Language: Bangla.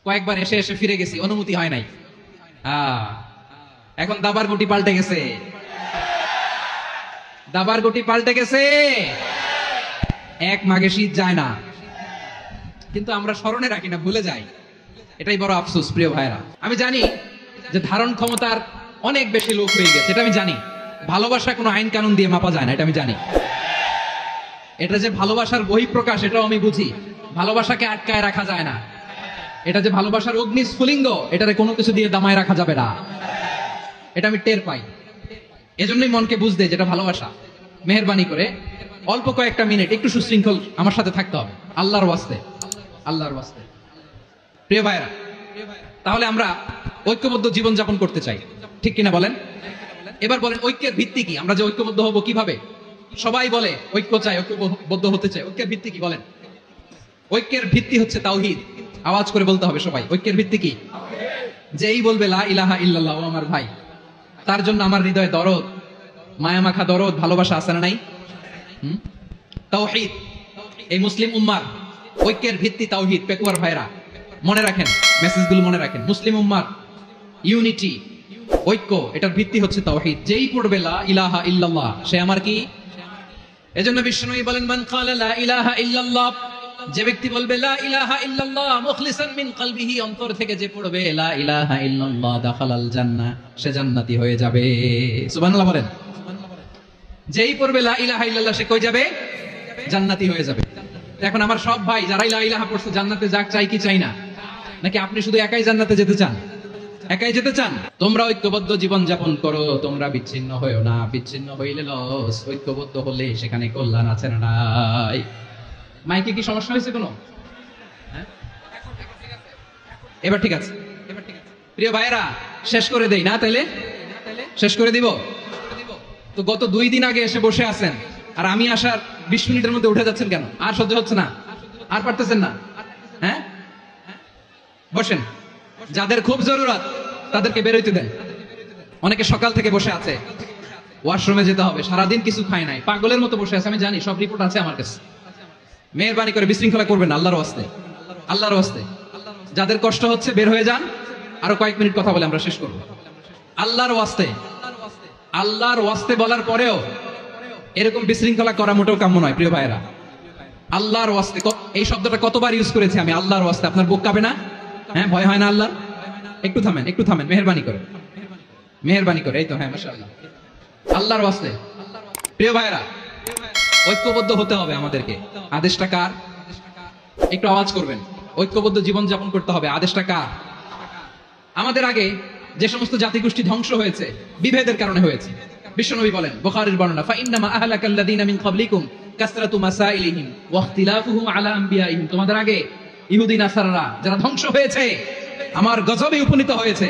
কয়েকবার এসে এসে ফিরে গেছি, অনুমতি হয় নাই। এখন দাবার গুটি পাল্টে গেছে, দাবার গুটি পাল্টে গেছে। এক মাঘে শীত যায় না, কিন্তু আমরা স্মরণে রাখি না, ভুলে যাই। এটাই বড় আফসোস প্রিয় ভাইরা। আমি জানি যে ধারণ ক্ষমতার অনেক বেশি লোক হয়ে গেছে, এটা আমি জানি। ভালোবাসা কোনো আইন কানুন দিয়ে মাপা যায় না, এটা আমি জানি। এটা যে ভালোবাসার বহিঃপ্রকাশ, এটাও আমি বুঝি। ভালোবাসাকে আটকায় রাখা যায় না। এটা যে ভালোবাসার অগ্নিস্ফুলিঙ্গ, এটারে কোনো কিছু দিয়ে দামায় রাখা যাবে না, এটা আমি টের পাই। এজন্যই মনকে বুঝতে যেটা ভালোবাসা। মেহেরবানি করে অল্প কয়েকটা মিনিট একটু সুশৃঙ্খল আমার সাথে থাকতে হবে, আল্লাহর ওয়াস্তে, আল্লাহর ওয়াস্তে। প্রিয় ভাইরা, তাহলে আমরা ঐক্যবদ্ধ জীবন যাপন করতে চাই, ঠিক কিনা বলেন? এবার বলেন ঐক্যের ভিত্তি কি? আমরা যে ঐক্যবদ্ধ হব কিভাবে? সবাই বলে ঐক্য চাই, ঐক্যবদ্ধ হতে চাই। ঐক্যের ভিত্তি কি বলেন? ঐক্যের ভিত্তি হচ্ছে তাওহীদ। আওয়াজ করে বলতে হবে সবাই, ঐক্যের ভিত্তি কি? যেই বলবে লা ইলাহা ইল্লাল্লাহ, ও আমার ভাই, তার জন্য আমার হৃদয়ে দরদ, মায়ামাখা দরদ, ভালোবাসা আছে না নাই? তাওহীদ। এই মুসলিম উম্মার ঐক্যের ভিত্তি তাওহীদ। পেকুয়ার ভাইরা মনে রাখেন, মেসেজগুলো মনে রাখেন। মুসলিম উম্মার ইউনিটি, ঐক্য, এটার ভিত্তি হচ্ছে তাওহীদ। যেই পড়বে লা ইলাহা ইল্লাল্লাহ, সে আমার কি? এজন্য বিশ্বনবী বলেন, মান ক্বালা লা ইলাহা ইল্লাল্লাহ, যে ব্যক্তি বলবে লা ইলাহা ইল্লাল্লাহ মুখলিসান মিন কলবিহি, অন্তর থেকে যে পড়বে লা ইলাহা ইল্লাল্লাহ, দাখালাল জান্নাহ, সে জান্নাতি হয়ে যাবে। সুবহানাল্লাহ বলেন। যেই পড়বে লা ইলাহা ইল্লাল্লাহ, সে কই যাবে? জান্নাতি হয়ে যাবে। এখন আমার সব ভাই যারা লা ইলাহা পড়ছে জান্নাতে যাক, চাই কি চাই না? নাকি আপনি শুধু একাই জান্নাতে যেতে চান? একাই যেতে চান? তোমরা ঐক্যবদ্ধ জীবন যাপন করো, তোমরা বিচ্ছিন্ন হয়েও না। বিচ্ছিন্ন হইলে লস, ঐক্যবদ্ধ হলে সেখানে কল্যাণ আছে না নাই? মাইকে কি সমস্যা হয়েছে কোনো? এবার ঠিক আছে? প্রিয় ভাইরা, শেষ করে দেই না? তাইলে শেষ করে দিব তো। গত 2 দিন আগে এসে বসে আছেন, আর আমি আসার 20 মিনিটের মধ্যে উঠে যাচ্ছেন কেন? আর সহ্য হচ্ছে না? আর পারতেছেন না? হ্যাঁ, বসেন। যাদের খুব জরুরত তাদেরকে বেরোইতে দেন। অনেকে সকাল থেকে বসে আছে, ওয়াশরুমে যেতে হবে, সারাদিন কিছু খায় নাই, পাগলের মতো বসে আছে। আমি জানি, সব রিপোর্ট আছে আমার কাছে। মেহেরবানি করে বিশৃঙ্খলা করবেন না, আল্লাহর ওয়াস্তে, আল্লাহর ওয়াস্তে। যাদের কষ্ট হচ্ছে বের হয়ে যান। আরো কয়েক মিনিট কথা বলে আমরা শেষ করব। আল্লাহর ওয়াস্তে, আল্লাহর ওয়াস্তে বলার পরেও এরকম বিশৃঙ্খলা করা মোটেও কাম্য নয় প্রিয় ভাইরা। আল্লাহর ওয়াস্তে, এই শব্দটা কতবার ইউজ করেছি আমি, আল্লাহর ওয়াস্তে। আপনার বুক কাঁপে না? হ্যাঁ, ভয় হয় না আল্লাহ? একটু থামেন, একটু থামেন, মেহেরবানি করে, মেহেরবানি করে। এই তো, হ্যাঁ, মাশাআল্লাহ। আল্লাহর ওয়াস্তে প্রিয় ভাইরা, ঐক্যবদ্ধ হতে হবে আমাদেরকে। আদেশটা কার? একটু আওয়াজ করবেন। ঐক্যবদ্ধ জীবন যাপন করতে হবে, আদেশটা কার? আমাদের আগে যে সমস্ত জাতিগোষ্ঠী ধ্বংস হয়েছে, বিভেদের কারণে হয়েছে। বিশ্বনবী বলেন, বুখারীর বর্ণনা, ফাইন্নামা আহলাকাল্লাযীনা মিন ক্বাবলিকুম কাসরাতু মাসাইলিহিম ওয়া ইখতিলাফুহুম আলা আমবিয়াইহিম। তোমাদের আগে ইহুদি নাসারারা যারা ধ্বংস হয়েছে, আমার গজবে উপনীত হয়েছে।